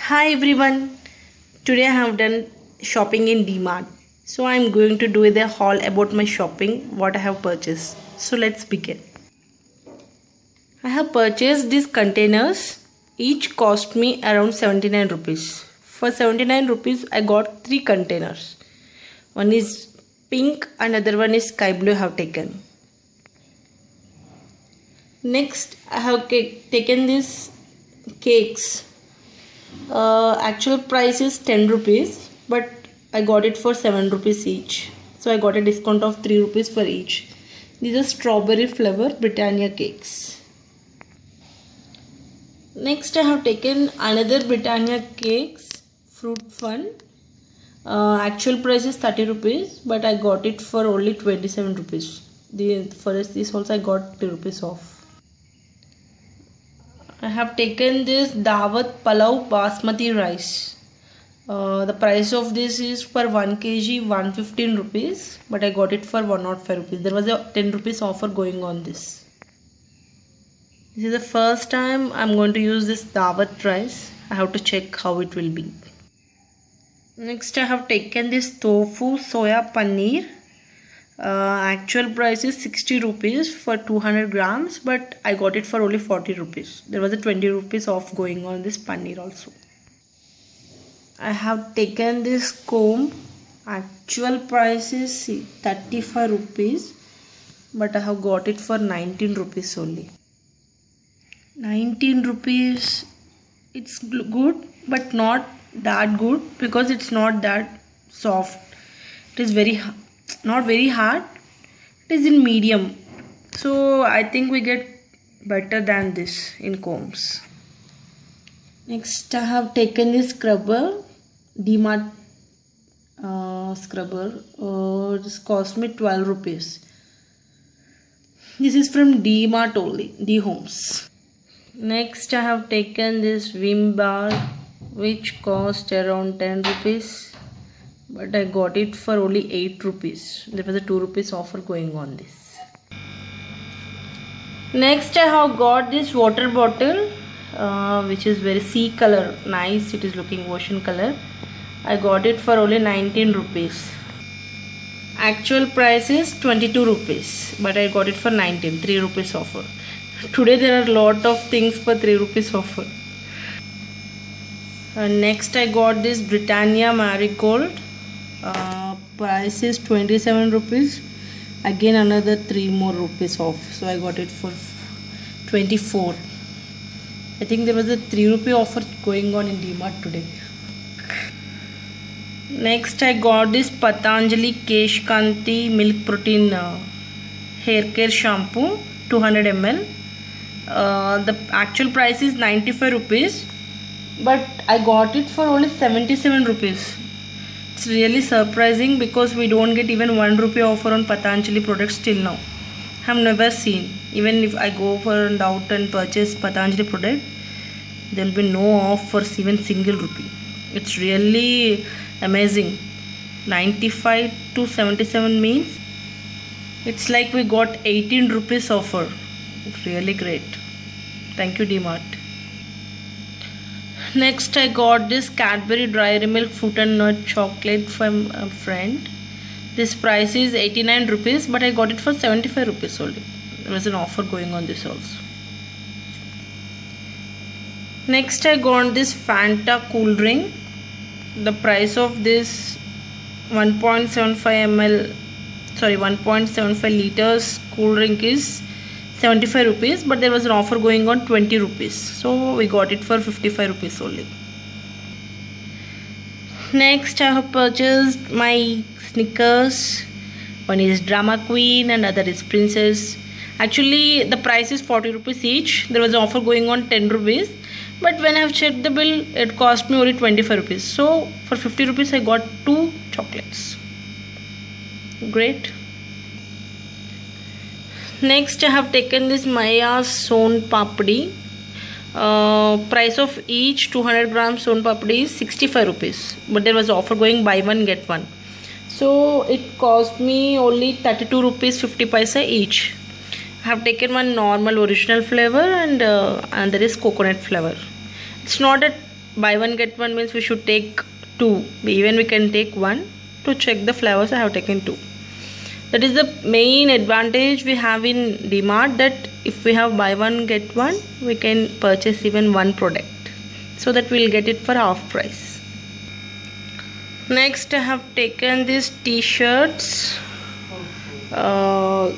Hi everyone. Today I have done shopping in DMart. So I am going to do the haul about my shopping, what I have purchased. So let's begin. I have purchased these containers. Each cost me around 79 rupees. For 79 rupees I got 3 containers. One is pink, another one is sky blue I have taken. Next I have taken these cakes. Actual price is 10 rupees, but I got it for 7 rupees each. So I got a discount of 3 rupees for each. These are strawberry flavor Britannia cakes. Next I have taken another Britannia cakes, fruit fun. Actual price is 30 rupees, but I got it for only 27 rupees. For this also I got 3 rupees off. I have taken this Dawat Palau Basmati rice. The price of this is for 1 kg 115 rupees, but I got it for 105 rupees. There was a 10 rupees offer going on this. This is the first time I am going to use this Dawat rice. I have to check how it will be. Next I have taken this tofu soya paneer. Actual price is 60 rupees for 200 grams, but I got it for only 40 rupees. There was a 20 rupees off going on this paneer also. I have taken this comb. Actual price is 35 rupees, but I have got it for 19 rupees only. 19 rupees. It's good, but not that good because it's not that soft. It is not very hard. It is in medium, so I think we get better than this in combs. Next I have taken this scrubber, DMart scrubber. This cost me 12 rupees. This is from DMart only, D Homes. Next I have taken this Vim bar, which cost around 10 rupees. But I got it for only 8 rupees. There was a 2 rupees offer going on this. Next I have got this water bottle, which is very sea color. Nice, it is looking ocean color. I got it for only 19 rupees. Actual price is 22 rupees, but I got it for 19, 3 rupees offer. Today there are a lot of things for 3 rupees offer. Next I got this Britannia Marigold. Price is 27 rupees. Again another 3 more rupees off, so I got it for 24. I think there was a 3 rupee offer going on in DMart today. Next I got this Patanjali Kesh Kanti Milk Protein Hair Care Shampoo 200 ml. The actual price is 95 rupees, but I got it for only 77 rupees. It's really surprising because we don't get even 1 rupee offer on Patanjali products till now. I have never seen. Even if I go for out and purchase Patanjali product, there will be no off for even single rupee. It's really amazing. 95 to 77 means it's like we got 18 rupees offer. It's really great. Thank you DMart. Next I got this Cadbury Dairy Milk Fruit and Nut Chocolate from a friend. This price is 89 rupees, but I got it for 75 rupees only. There was an offer going on this also. Next I got this Fanta cool drink. The price of this 1.75 liters cool drink is 75 rupees, but there was an offer going on 20 rupees, so we got it for 55 rupees only. Next I have purchased my Snickers. One is Drama Queen and other is Princess. Actually the price is 40 rupees each. There was an offer going on 10 rupees, but when I have checked the bill it cost me only 25 rupees. So for 50 rupees I got 2 chocolates. Great. Next I have taken this Maya's Son Papdi. Price of each 200 grams Son Papdi is 65 rupees, but there was offer going buy one get one, so it cost me only 32 rupees 50 paisa each. I have taken one normal original flavor and there is coconut flavor. It's not a buy one get one means we should take two. Even we can take one. To check the flavors, I have taken two. That is the main advantage we have in DMart, that if we have buy one get one, we can purchase even one product, so that we'll get it for half price. Next I have taken these t-shirts.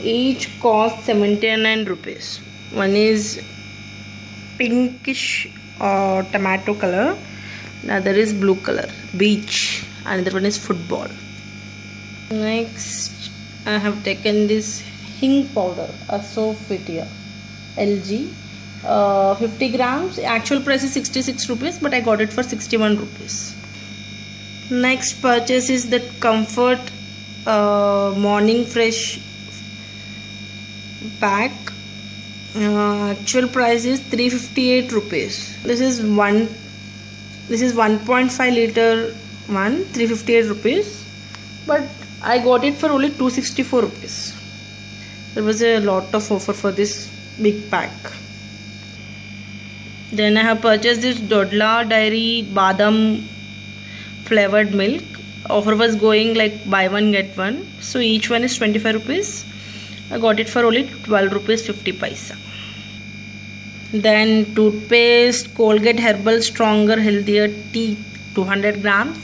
Each cost 79 rupees. One is pinkish tomato color, another is blue color, beach, another one is football. Next I have taken this hing powder, Asafoetida LG, 50 grams. Actual price is 66 rupees, but I got it for 61 rupees. Next purchase is that Comfort Morning Fresh pack. Actual price is 358 rupees. This is 1.5 liter one, 358 rupees, but I got it for only 264 rupees. There was a lot of offer for this big pack. Then I have purchased this Dodla Dairy Badam flavored milk. Offer was going like buy one get one, so each one is 25 rupees. I got it for only 12 rupees 50 paisa. Then toothpaste Colgate Herbal Stronger Healthier Teeth, 200 grams.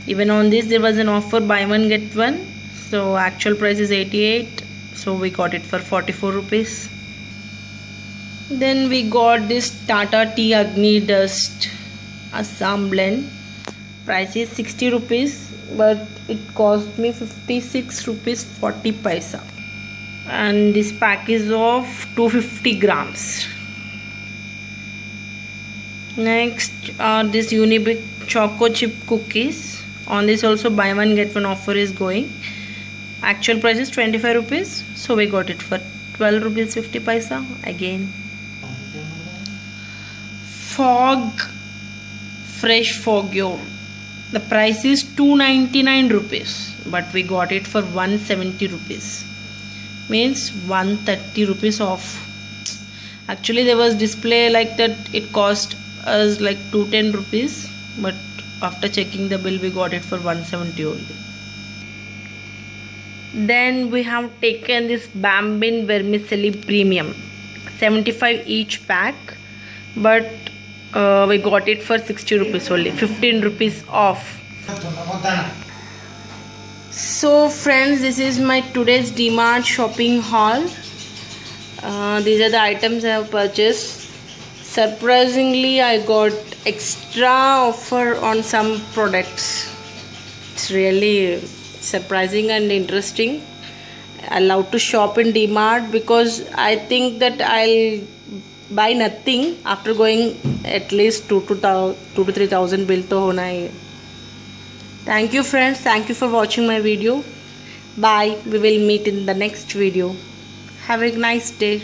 Even on this there was an offer buy one get one, so actual price is 88, so we got it for 44 rupees. Then we got this Tata Tea Agni Dust Assam blend. Price is 60 rupees, but it cost me 56 rupees 40 paisa. And this pack is of 250 grams. Next are this Unibic Choco Chip Cookies. On this also buy one get one offer is going. Actual price is 25 rupees, so we got it for 12 rupees 50 paisa again. Fog Fresh Fogure. The price is 299 rupees, but we got it for 170 rupees. Means 130 rupees off. Actually there was display like that it cost us like 210 rupees, but after checking the bill we got it for 170 only. Then we have taken this Bambin Vermicelli Premium, 75 each pack, but we got it for 60 rupees only, 15 rupees off. So friends, this is my today's DMart shopping haul. These are the items I have purchased. Surprisingly, I got extra offer on some products. It's really surprising and interesting. I love to shop in DMart because I think that I'll buy nothing after going at least 2,000 to 3,000 bill to hona hai. Thank you friends. Thank you for watching my video. Bye. We will meet in the next video. Have a nice day.